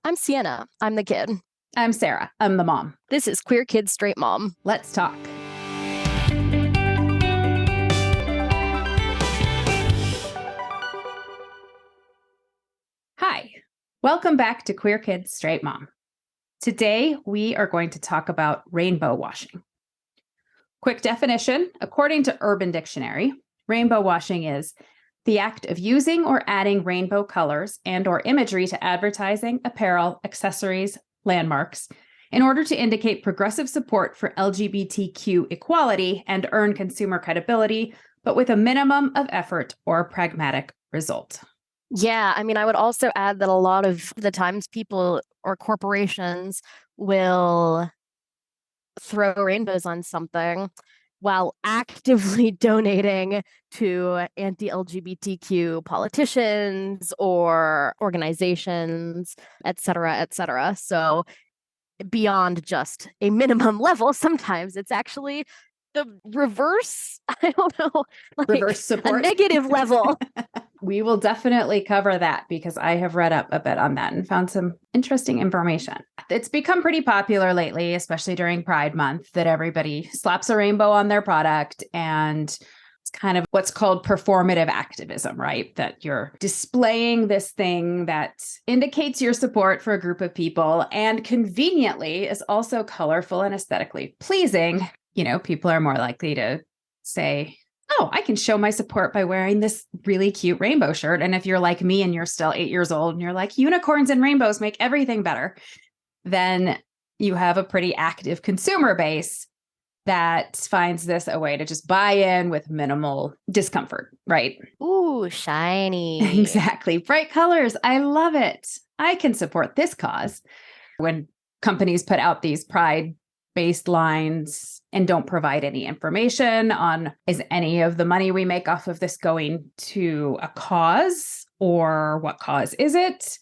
I'm Sienna. I'm the kid. I'm Sarah. I'm the mom. This is Queer Kid Straight Mom. Let's talk. Hi. Welcome back to Queer Kid Straight Mom. Today, we are going to talk about rainbow washing. Quick definition, according to Urban Dictionary, rainbow washing is the act of using or adding rainbow colors and or imagery to advertising, apparel, accessories, landmarks, in order to indicate progressive support for LGBTQ equality and earn consumer credibility, but with a minimum of effort or pragmatic result. Yeah, I mean, I would also add that a lot of the times people or corporations will throw rainbows on something while actively donating to anti-LGBTQ politicians or organizations, et cetera, et cetera. So beyond just a minimum level, sometimes it's actually the reverse, I don't know, like Reverse support. a negative level. We will definitely cover that because I have read up a bit on that and found some interesting information. It's become pretty popular lately, especially during Pride Month, that everybody slaps a rainbow on their product, and it's kind of what's called performative activism, right? That you're displaying this thing that indicates your support for a group of people and conveniently is also colorful and aesthetically pleasing. You know, people are more likely to say, oh, I can show my support by wearing this really cute rainbow shirt. And if you're like me and you're still 8 years old and you're like, unicorns and rainbows make everything better, then you have a pretty active consumer base that finds this a way to just buy in with minimal discomfort, right? Ooh, shiny. Exactly. Bright colors. I love it. I can support this cause. When companies put out these pride-based lines and don't provide any information on, is any of the money we make off of this going to a cause, or what cause is it?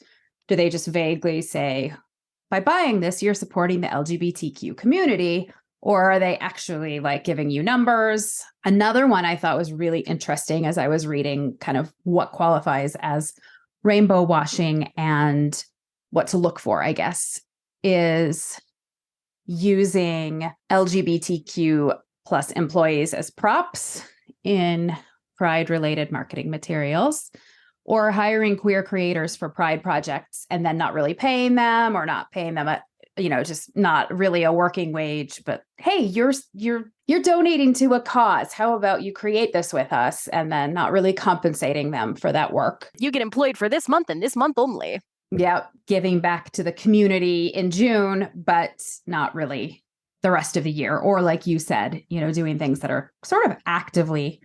Do they just vaguely say, by buying this, you're supporting the LGBTQ community? Or are they actually like giving you numbers? Another one I thought was really interesting as I was reading kind of what qualifies as rainbow washing and what to look for, I guess, is using LGBTQ plus employees as props in Pride-related marketing materials, or hiring queer creators for Pride projects and then not really paying them, or not paying them just not really a working wage, but hey, you're donating to a cause. How about you create this with us? And then not really compensating them for that work. You get employed for this month and this month only. Yeah, giving back to the community in June, but not really the rest of the year. Or like you said, doing things that are sort of actively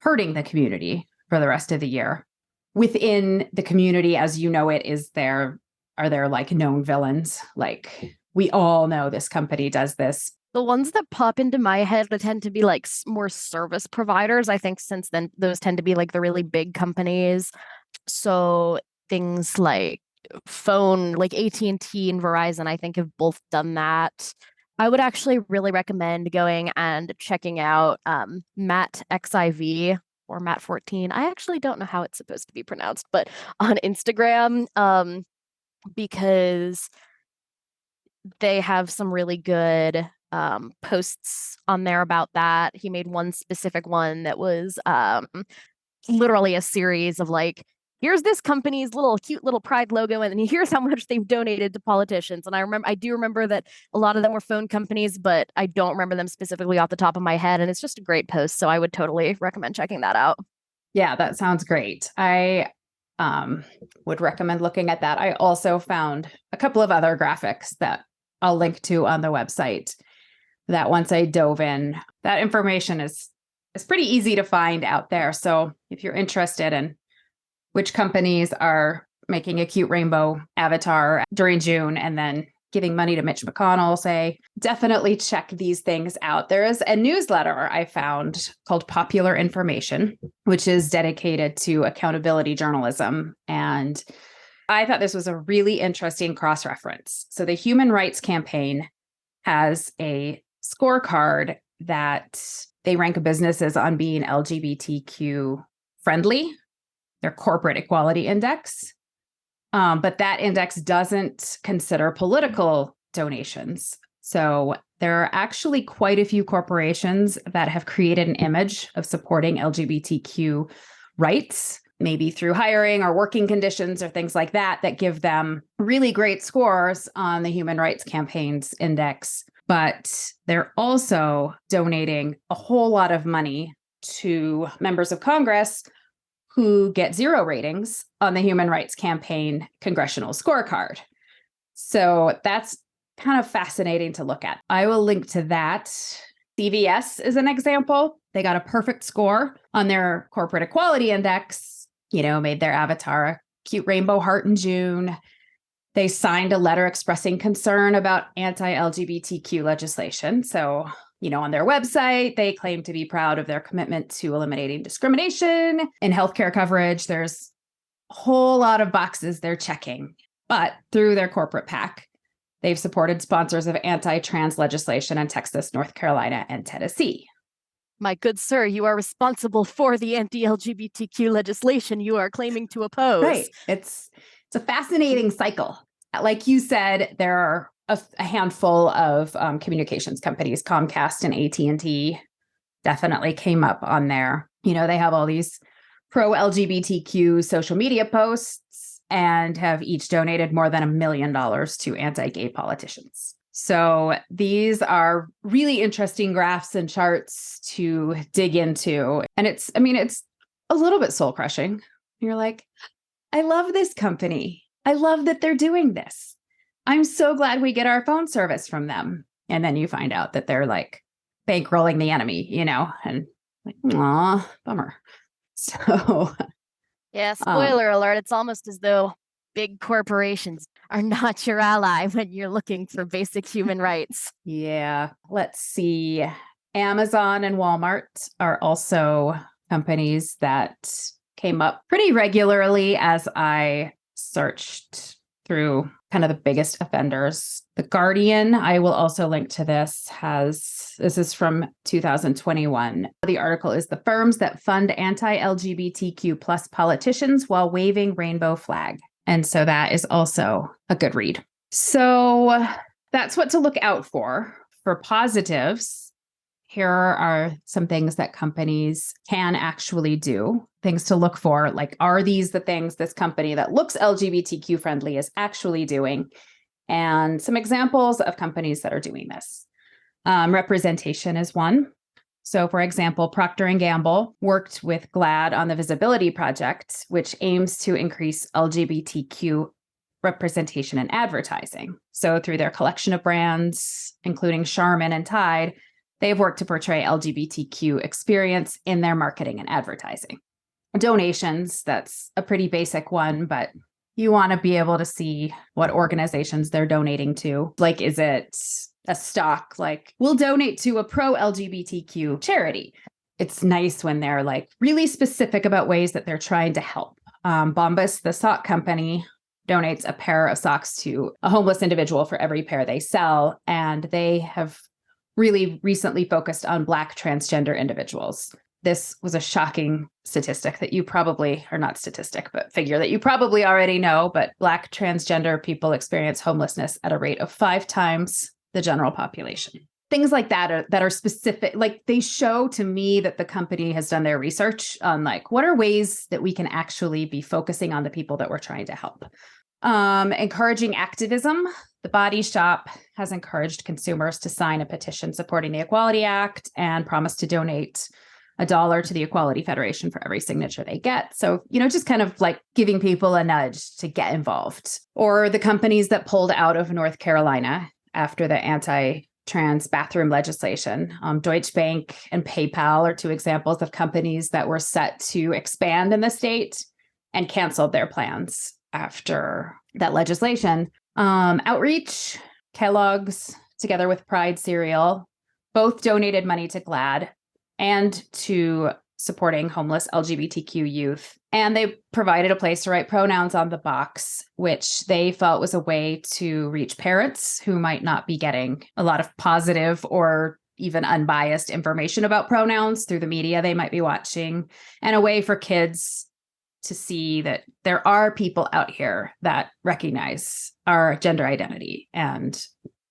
hurting the community for the rest of the year. Within the community, as you know it, are there like known villains? Like, we all know this company does this. The ones that pop into my head that tend to be like more service providers, I think, since then those tend to be like the really big companies. So things like phone, like AT&T and Verizon, I think have both done that. I would actually really recommend going and checking out Matt XIV or Matt 14. I actually don't know how it's supposed to be pronounced, but on Instagram, because they have some really good posts on there about that. He made one specific one that was literally a series of like, here's this company's cute little Pride logo, and here's how much they've donated to politicians. And I do remember that a lot of them were phone companies, but I don't remember them specifically off the top of my head. And it's just a great post. So I would totally recommend checking that out. Yeah, that sounds great. I would recommend looking at that. I also found a couple of other graphics that I'll link to on the website that once I dove in, that information is pretty easy to find out there. So if you're interested in which companies are making a cute rainbow avatar during June and then giving money to Mitch McConnell, say, definitely check these things out. There is a newsletter I found called Popular Information, which is dedicated to accountability journalism. And I thought this was a really interesting cross-reference. So the Human Rights Campaign has a scorecard that they rank businesses on being LGBTQ friendly, their corporate equality index. But that index doesn't consider political donations. So there are actually quite a few corporations that have created an image of supporting LGBTQ rights, maybe through hiring or working conditions or things like that, that give them really great scores on the Human Rights Campaign's index. But they're also donating a whole lot of money to members of Congress who get 0 ratings on the Human Rights Campaign congressional scorecard. So that's kind of fascinating to look at. I will link to that. CVS is an example. They got a perfect score on their corporate equality index, made their avatar a cute rainbow heart in June. They signed a letter expressing concern about anti-LGBTQ legislation. So, on their website, they claim to be proud of their commitment to eliminating discrimination in healthcare coverage. There's a whole lot of boxes they're checking. But through their corporate PAC, they've supported sponsors of anti-trans legislation in Texas, North Carolina, and Tennessee. My good sir, you are responsible for the anti-LGBTQ legislation you are claiming to oppose. Right. It's a fascinating cycle. Like you said, there are a handful of communications companies, Comcast and AT&T definitely came up on there. They have all these pro-LGBTQ social media posts and have each donated more than $1 million to anti-gay politicians. So these are really interesting graphs and charts to dig into. And it's a little bit soul crushing. You're like, I love this company. I love that they're doing this. I'm so glad we get our phone service from them. And then you find out that they're like bankrolling the enemy, and like, aw, bummer. So yeah, spoiler alert, it's almost as though big corporations are not your ally when you're looking for basic human rights. Yeah. Let's see. Amazon and Walmart are also companies that came up pretty regularly as I searched through kind of the biggest offenders. The Guardian, I will also link to this, this is from 2021. The article is "The Firms That Fund Anti-LGBTQ plus Politicians While Waving Rainbow Flag." And so that is also a good read. So that's what to look out for. For positives, here are some things that companies can actually do, things to look for. Like, are these the things this company that looks LGBTQ friendly is actually doing? And some examples of companies that are doing this. Representation is one. So, for example, Procter & Gamble worked with GLAAD on the Visibility Project, which aims to increase LGBTQ representation in advertising. So through their collection of brands, including Charmin and Tide, they've worked to portray LGBTQ experience in their marketing and advertising. Donations, that's a pretty basic one, but you want to be able to see what organizations they're donating to. Like, is it a stock? Like, we'll donate to a pro-LGBTQ charity. It's nice when they're like really specific about ways that they're trying to help. Bombas, the sock company, donates a pair of socks to a homeless individual for every pair they sell. And they have really recently focused on Black transgender individuals. This was a shocking statistic that you probably, or not statistic, but figure that you probably already know, but Black transgender people experience homelessness at a rate of 5 times the general population. Things like that are specific, like they show to me that the company has done their research on like, what are ways that we can actually be focusing on the people that we're trying to help. Encouraging activism. The Body Shop has encouraged consumers to sign a petition supporting the Equality Act and promise to donate $1 to the Equality Federation for every signature they get. So, just kind of like giving people a nudge to get involved. Or the companies that pulled out of North Carolina after the anti-trans bathroom legislation. Deutsche Bank and PayPal are 2 examples of companies that were set to expand in the state and canceled their plans after that legislation. Outreach, Kellogg's, together with Pride Cereal, both donated money to GLAAD and to supporting homeless LGBTQ youth. And they provided a place to write pronouns on the box, which they felt was a way to reach parents who might not be getting a lot of positive or even unbiased information about pronouns through the media they might be watching, and a way for kids to see that there are people out here that recognize our gender identity and,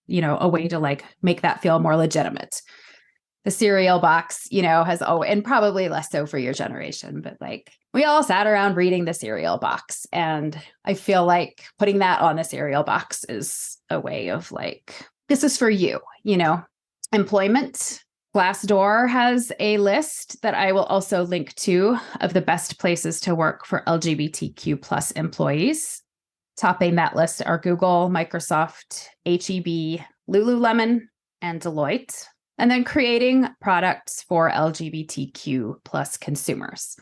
a way to like make that feel more legitimate. The cereal box, has always, and probably less so for your generation, but like we all sat around reading the cereal box. And I feel like putting that on the cereal box is a way of like, this is for you, employment. Glassdoor has a list that I will also link to of the best places to work for LGBTQ plus employees. Topping that list are Google, Microsoft, HEB, Lululemon, and Deloitte. And then creating products for LGBTQ plus consumers.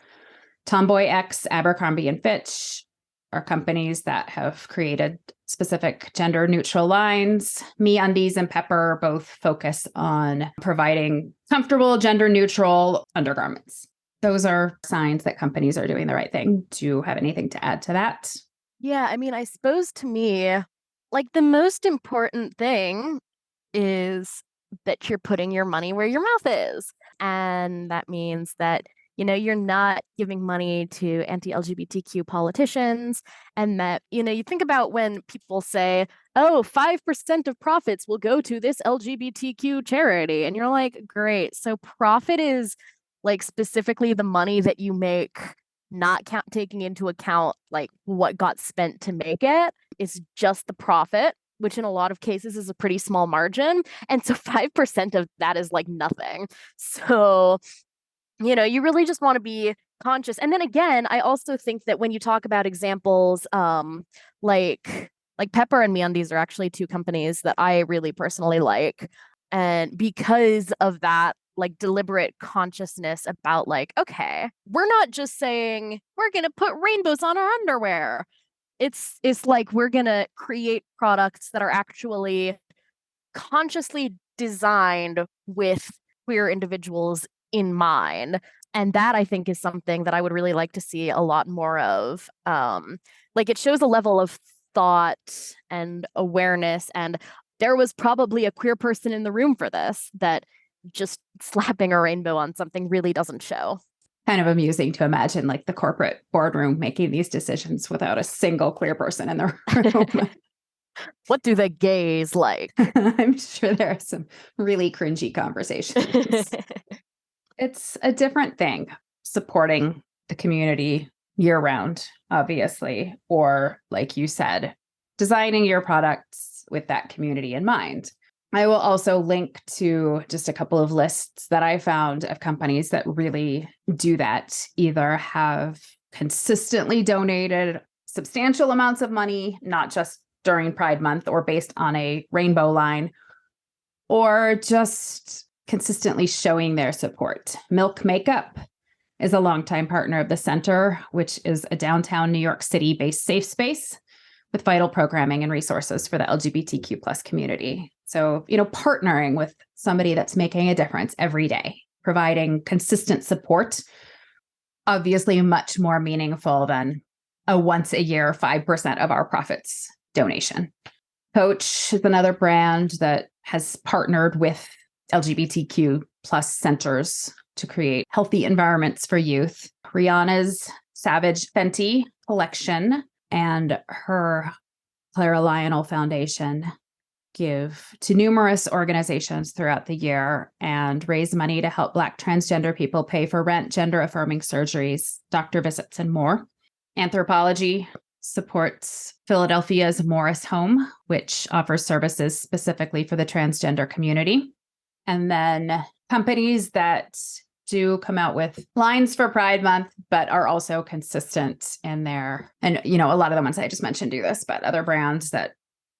Tomboy X, Abercrombie and Fitch are companies that have created specific gender neutral lines. MeUndies and Pepper both focus on providing comfortable gender neutral undergarments. Those are signs that companies are doing the right thing. Do you have anything to add to that? Yeah, I mean, I suppose to me, like the most important thing is that you're putting your money where your mouth is. And that means that, you're not giving money to anti-LGBTQ politicians. And that, you think about when people say, oh, 5% of profits will go to this LGBTQ charity. And you're like, great. So profit is like specifically the money that you make, not taking into account like what got spent to make it. It's just the profit, which in a lot of cases is a pretty small margin. And so 5% of that is like nothing. So, you really just want to be conscious. And then again, I also think that when you talk about examples, like Pepper and MeUndies are actually two companies that I really personally like. And because of that, like deliberate consciousness about like, okay, we're not just saying we're going to put rainbows on our underwear. It's like we're going to create products that are actually consciously designed with queer individuals in mind. And that I think is something that I would really like to see a lot more of. Like it shows a level of thought and awareness. And there was probably a queer person in the room for this that just slapping a rainbow on something really doesn't show. Kind of amusing to imagine like the corporate boardroom making these decisions without a single queer person in the room. What do the gays like? I'm sure there are some really cringy conversations. It's a different thing supporting the community year round, obviously, or like you said, designing your products with that community in mind. I will also link to just a couple of lists that I found of companies that really do that, either have consistently donated substantial amounts of money, not just during Pride Month or based on a rainbow line, or just consistently showing their support. Milk Makeup is a longtime partner of the center, which is a downtown New York City-based safe space with vital programming and resources for the LGBTQ plus community. So, partnering with somebody that's making a difference every day, providing consistent support, obviously much more meaningful than a once a year 5% of our profits donation. Coach is another brand that has partnered with LGBTQ plus centers to create healthy environments for youth. Rihanna's Savage Fenty collection and her Clara Lionel Foundation give to numerous organizations throughout the year and raise money to help Black transgender people pay for rent, gender-affirming surgeries, doctor visits, and more. Anthropology supports Philadelphia's Morris Home, which offers services specifically for the transgender community. And then companies that do come out with lines for Pride Month, but are also consistent in their, and a lot of the ones I just mentioned do this, but other brands that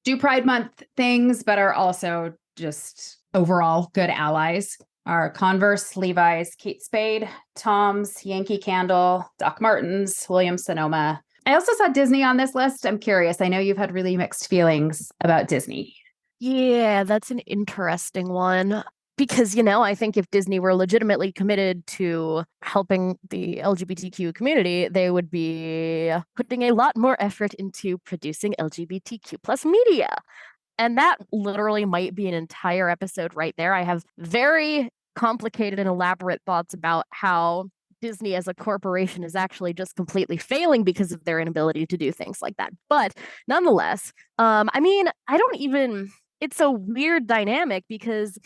do Pride Month things, but are also just overall good allies are Converse, Levi's, Kate Spade, Tom's, Yankee Candle, Doc Martens, Williams-Sonoma. I also saw Disney on this list. I'm curious. I know you've had really mixed feelings about Disney. Yeah, that's an interesting one. Because, I think if Disney were legitimately committed to helping the LGBTQ community, they would be putting a lot more effort into producing LGBTQ plus media. And that literally might be an entire episode right there. I have very complicated and elaborate thoughts about how Disney as a corporation is actually just completely failing because of their inability to do things like that. But nonetheless, I mean, I don't even, it's a weird dynamic because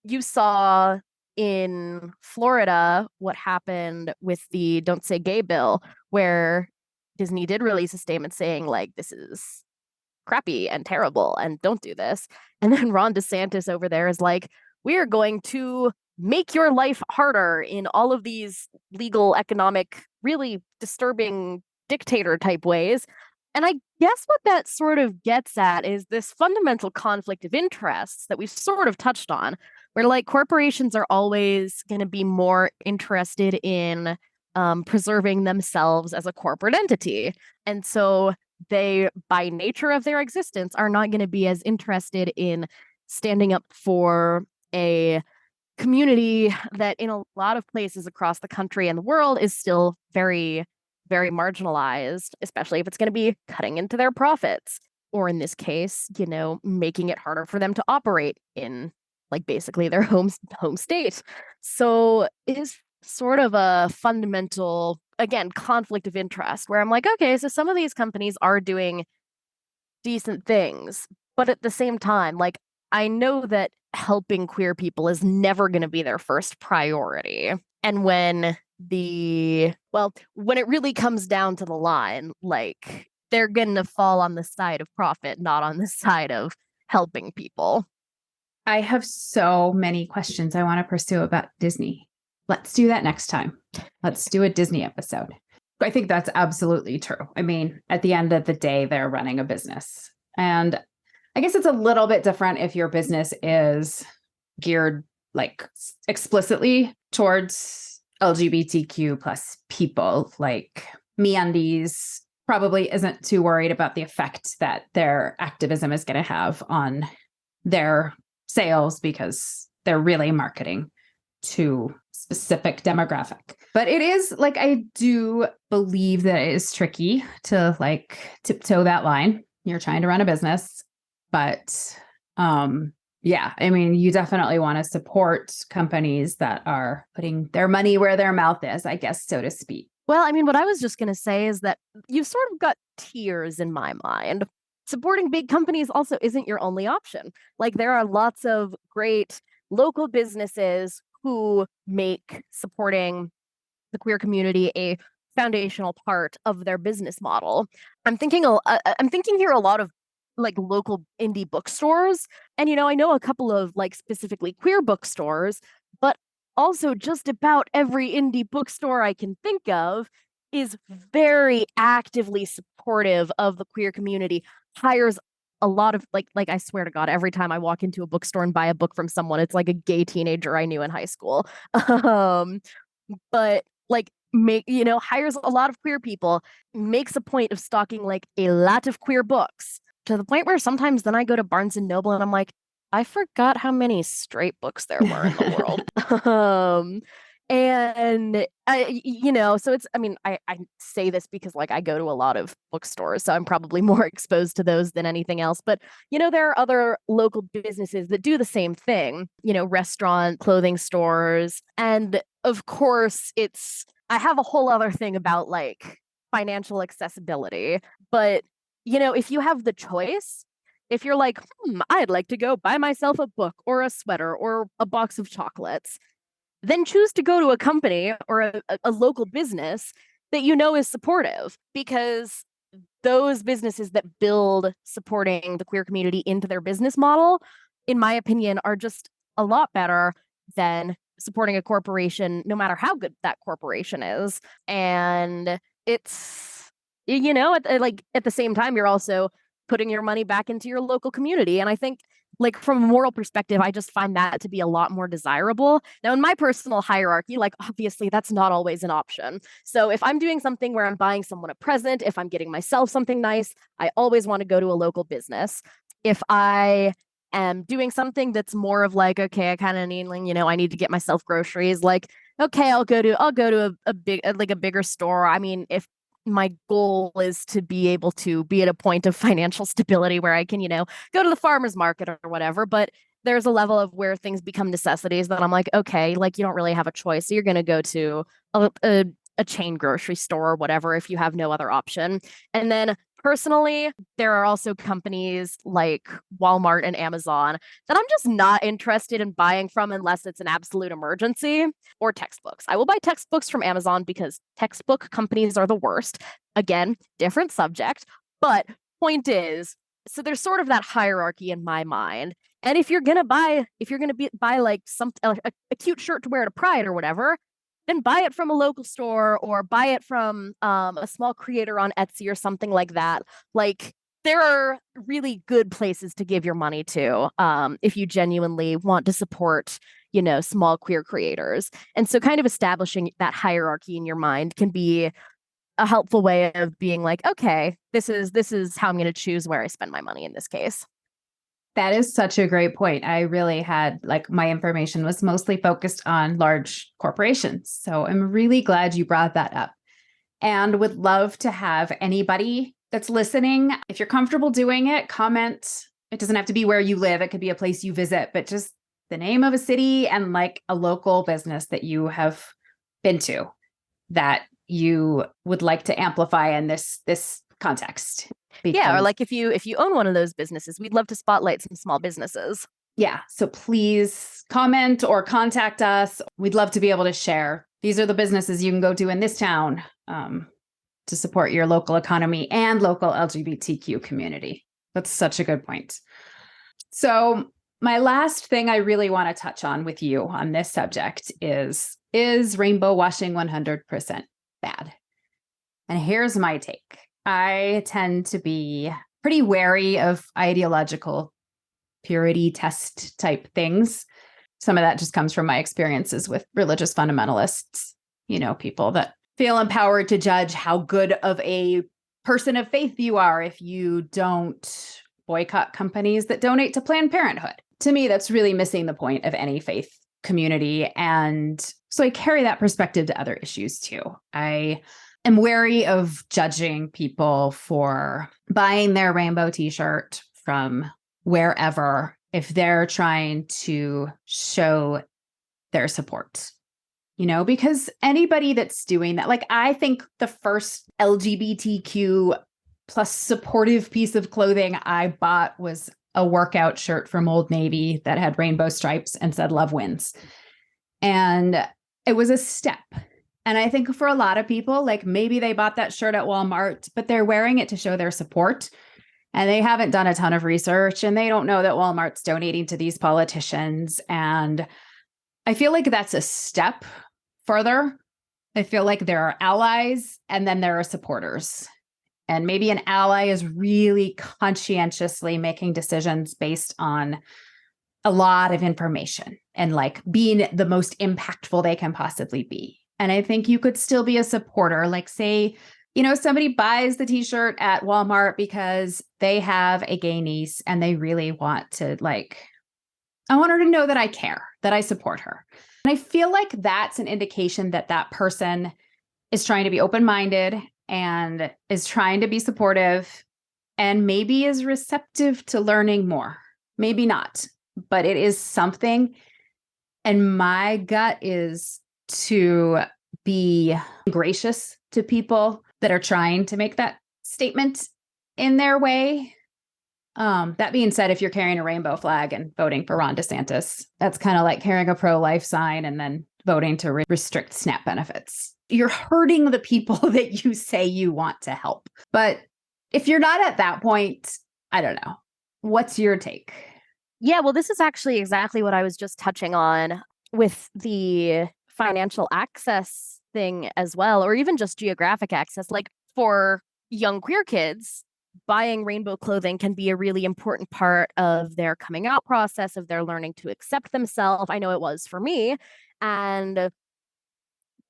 you saw in Florida what happened with the Don't Say Gay bill, where Disney did release a statement saying, like, this is crappy and terrible and don't do this. And then Ron DeSantis over there is like, we are going to make your life harder in all of these legal, economic, really disturbing dictator type ways. And I guess what that sort of gets at is this fundamental conflict of interests that we've sort of touched on, where like corporations are always going to be more interested in preserving themselves as a corporate entity. And so they, by nature of their existence, are not going to be as interested in standing up for a community that in a lot of places across the country and the world is still very, very marginalized, especially if it's going to be cutting into their profits, or in this case, making it harder for them to operate in like basically their home state. So it is sort of a fundamental, again, conflict of interest where I'm like, okay, so some of these companies are doing decent things, but at the same time, like I know that helping queer people is never going to be their first priority. And when it really comes down to the line, like they're going to fall on the side of profit, not on the side of helping people. I have so many questions I want to pursue about Disney. Let's do that next time. Let's do a Disney episode. I think that's absolutely true. I mean, at the end of the day, they're running a business. And I guess it's a little bit different if your business is geared like explicitly towards LGBTQ plus people. Like MeUndies probably isn't too worried about the effect that their activism is going to have on their sales because they're really marketing to specific demographic. But it is like, I do believe that it is tricky to like tiptoe that line. You're trying to run a business, but yeah, I mean, you definitely want to support companies that are putting their money where their mouth is, I guess, so to speak. Well, I mean, what I was just going to say is that you've sort of got tiers in my mind. Supporting big companies also isn't your only option. Like, there are lots of great local businesses who make supporting the queer community a foundational part of their business model. I'm thinking here a lot of like local indie bookstores, and I know a couple of like specifically queer bookstores, but also just about every indie bookstore I can think of is very actively supportive of the queer community, hires a lot of like I swear to God, every time I walk into a bookstore and buy a book from someone, it's like a gay teenager I knew in high school. But like hires a lot of queer people, makes a point of stocking like a lot of queer books to the point where sometimes then I go to Barnes and Noble and I'm like, I forgot how many straight books there were in the world. And so it's, I mean, I say this because like I go to a lot of bookstores, so I'm probably more exposed to those than anything else. But, there are other local businesses that do the same thing, restaurant, clothing stores. And of course, I have a whole other thing about like financial accessibility. But, if you have the choice, if you're like, I'd like to go buy myself a book or a sweater or a box of chocolates, then choose to go to a company or a local business that is supportive, because those businesses that build supporting the queer community into their business model, in my opinion, are just a lot better than supporting a corporation, no matter how good that corporation is. And it's, at the same time, you're also putting your money back into your local community. And I think, like, from a moral perspective, I just find that to be a lot more desirable. Now, in my personal hierarchy, like, obviously, that's not always an option. So if I'm doing something where I'm buying someone a present, if I'm getting myself something nice, I always want to go to a local business. If I am doing something that's more of like, okay, I kind of need, I need to get myself groceries, like, okay, I'll go to a bigger store. I mean, if my goal is to be able to be at a point of financial stability where I can, go to the farmer's market or whatever. But there's a level of where things become necessities that I'm like, okay, like you don't really have a choice. So you're going to go to a chain grocery store or whatever if you have no other option. And then personally, there are also companies like Walmart and Amazon that I'm just not interested in buying from unless it's an absolute emergency, or textbooks. I will buy textbooks from Amazon because textbook companies are the worst. Again, different subject. But point is, so there's sort of that hierarchy in my mind. And if you're gonna buy like a cute shirt to wear to Pride or whatever, then buy it from a local store or buy it from a small creator on Etsy or something like that. Like there are really good places to give your money to if you genuinely want to support, small queer creators. And so kind of establishing that hierarchy in your mind can be a helpful way of being like, okay, this is how I'm going to choose where I spend my money in this case. That is such a great point. I really had like my information was mostly focused on large corporations. So I'm really glad you brought that up and would love to have anybody that's listening. If you're comfortable doing it, comment. It doesn't have to be where you live. It could be a place you visit, but just the name of a city and like a local business that you have been to that you would like to amplify in this context. Yeah, or Because like if you own one of those businesses, we'd love to spotlight some small businesses. yeah, so please comment or contact us. We'd love to be able to share. These are the businesses you can go to in this town to support your local economy and local LGBTQ community. That's such a good point. So my last thing I really want to touch on with you on this subject is rainbow washing 100% bad? And here's my take. I tend to be pretty wary of ideological purity test type things. Some of that just comes from my experiences with religious fundamentalists, people that feel empowered to judge how good of a person of faith you are if you don't boycott companies that donate to Planned Parenthood. To me, that's really missing the point of any faith community. And so I carry that perspective to other issues too. I am wary of judging people for buying their rainbow t-shirt from wherever if they're trying to show their support, because anybody that's doing that, like I think the first LGBTQ plus supportive piece of clothing I bought was a workout shirt from Old Navy that had rainbow stripes and said love wins. And it was a step. And I think for a lot of people, like maybe they bought that shirt at Walmart, but they're wearing it to show their support. And they haven't done a ton of research and they don't know that Walmart's donating to these politicians. And I feel like that's a step further. I feel like there are allies and then there are supporters. And maybe an ally is really conscientiously making decisions based on a lot of information and like being the most impactful they can possibly be. And I think you could still be a supporter, like say, somebody buys the t-shirt at Walmart because they have a gay niece and they really want to I want her to know that I care, that I support her. And I feel like that's an indication that that person is trying to be open-minded and is trying to be supportive and maybe is receptive to learning more. Maybe not, but it is something. And my gut is to be gracious to people that are trying to make that statement in their way. That being said, if you're carrying a rainbow flag and voting for Ron DeSantis, that's kind of like carrying a pro-life sign and then voting to restrict SNAP benefits. You're hurting the people that you say you want to help. But if you're not at that point, I don't know. What's your take? Yeah, well, this is actually exactly what I was just touching on with the financial access thing as well, or even just geographic access. Like for young queer kids, buying rainbow clothing can be a really important part of their coming out process, of their learning to accept themselves. I know it was for me. And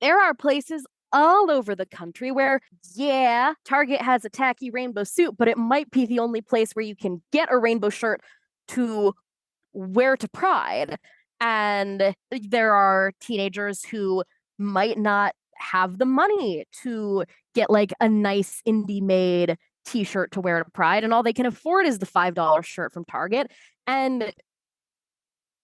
there are places all over the country where, yeah, Target has a tacky rainbow suit, but it might be the only place where you can get a rainbow shirt to wear to Pride. And there are teenagers who might not have the money to get like a nice indie made t-shirt to wear to Pride, and all they can afford is the $5 shirt from Target. And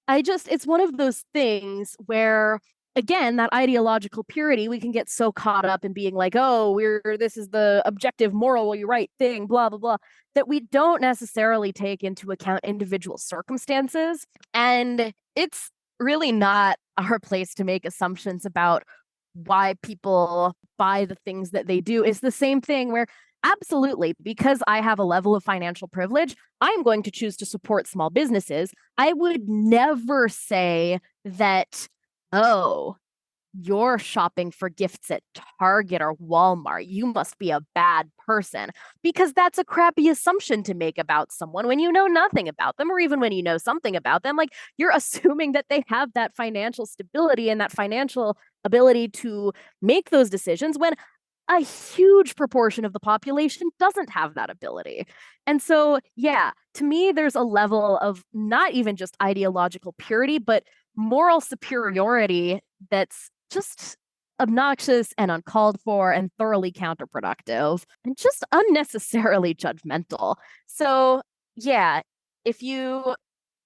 It's one of those things where, again, that ideological purity, we can get so caught up in being like, oh, this is the objective, morally right thing, blah, blah, blah, that we don't necessarily take into account individual circumstances. And it's really not our place to make assumptions about why people buy the things that they do. It's the same thing where, absolutely, because I have a level of financial privilege, I'm going to choose to support small businesses. I would never say that, oh, you're shopping for gifts at Target or Walmart. You must be a bad person, because that's a crappy assumption to make about someone when you know nothing about them, or even when you know something about them. Like, you're assuming that they have that financial stability and that financial ability to make those decisions when a huge proportion of the population doesn't have that ability. And so, yeah, to me, there's a level of not even just ideological purity, but moral superiority that's just obnoxious and uncalled for and thoroughly counterproductive and just unnecessarily judgmental. So, yeah, if you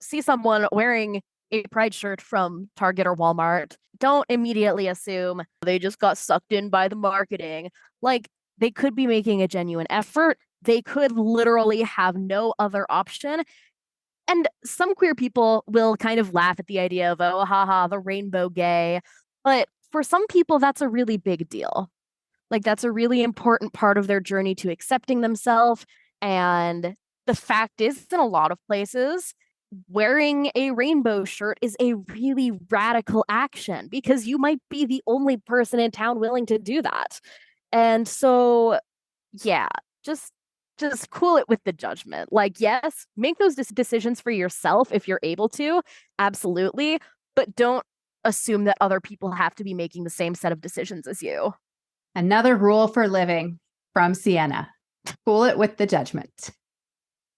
see someone wearing a pride shirt from Target or Walmart, don't immediately assume they just got sucked in by the marketing. Like, they could be making a genuine effort. They could literally have no other option. And some queer people will kind of laugh at the idea of, oh, haha, the rainbow gay. But for some people, that's a really big deal. Like, that's a really important part of their journey to accepting themselves. And the fact is, in a lot of places, wearing a rainbow shirt is a really radical action because you might be the only person in town willing to do that. And so, yeah, just just cool it with the judgment. Like, yes, make those decisions for yourself if you're able to, absolutely, but don't assume that other people have to be making the same set of decisions as you. Another rule for living from Sienna. Cool it with the judgment.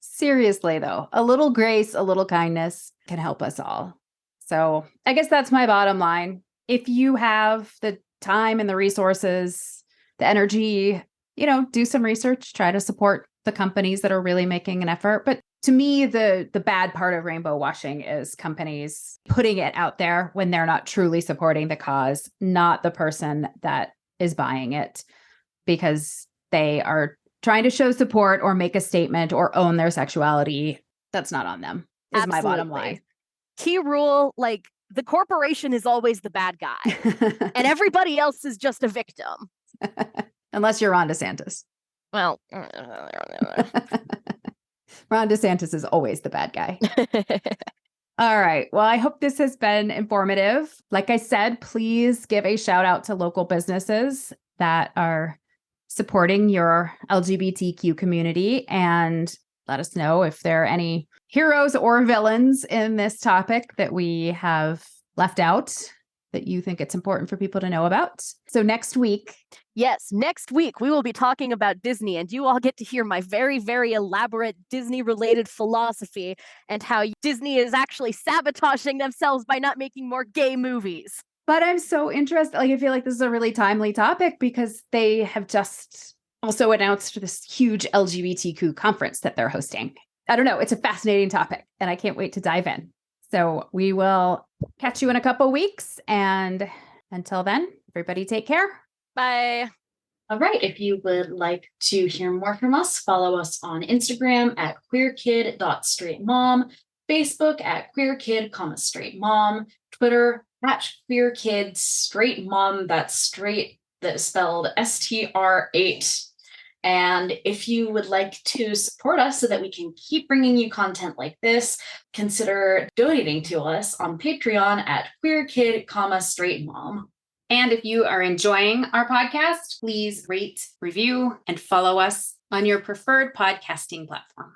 Seriously, though, a little grace, a little kindness can help us all. So I guess that's my bottom line. If you have the time and the resources, the energy, do some research, try to support the companies that are really making an effort. But to me, the bad part of rainbow washing is companies putting it out there when they're not truly supporting the cause, not the person that is buying it, because they are trying to show support or make a statement or own their sexuality. That's not on them, is my bottom line. Key rule, like, the corporation is always the bad guy and everybody else is just a victim. Unless you're Ron DeSantis. Well, Ron DeSantis is always the bad guy. All right. Well, I hope this has been informative. Like I said, please give a shout out to local businesses that are supporting your LGBTQ community, and let us know if there are any heroes or villains in this topic that we have left out that you think it's important for people to know about. So next week. Yes, next week we will be talking about Disney, and you all get to hear my very, very elaborate Disney-related philosophy and how Disney is actually sabotaging themselves by not making more gay movies. But I'm so interested. Like, I feel like this is a really timely topic because they have just also announced this huge LGBTQ conference that they're hosting. I don't know. It's a fascinating topic, and I can't wait to dive in. So we will catch you in a couple weeks. And until then, everybody take care. Bye. All right. If you would like to hear more from us, follow us on Instagram at queerkid.straightmom, Facebook at queerkid, straight mom, Twitter at queerkidstraightmom. That's straight, that's spelled STR8. And if you would like to support us so that we can keep bringing you content like this, consider donating to us on Patreon at queerkid, straight mom. And if you are enjoying our podcast, please rate, review, and follow us on your preferred podcasting platform.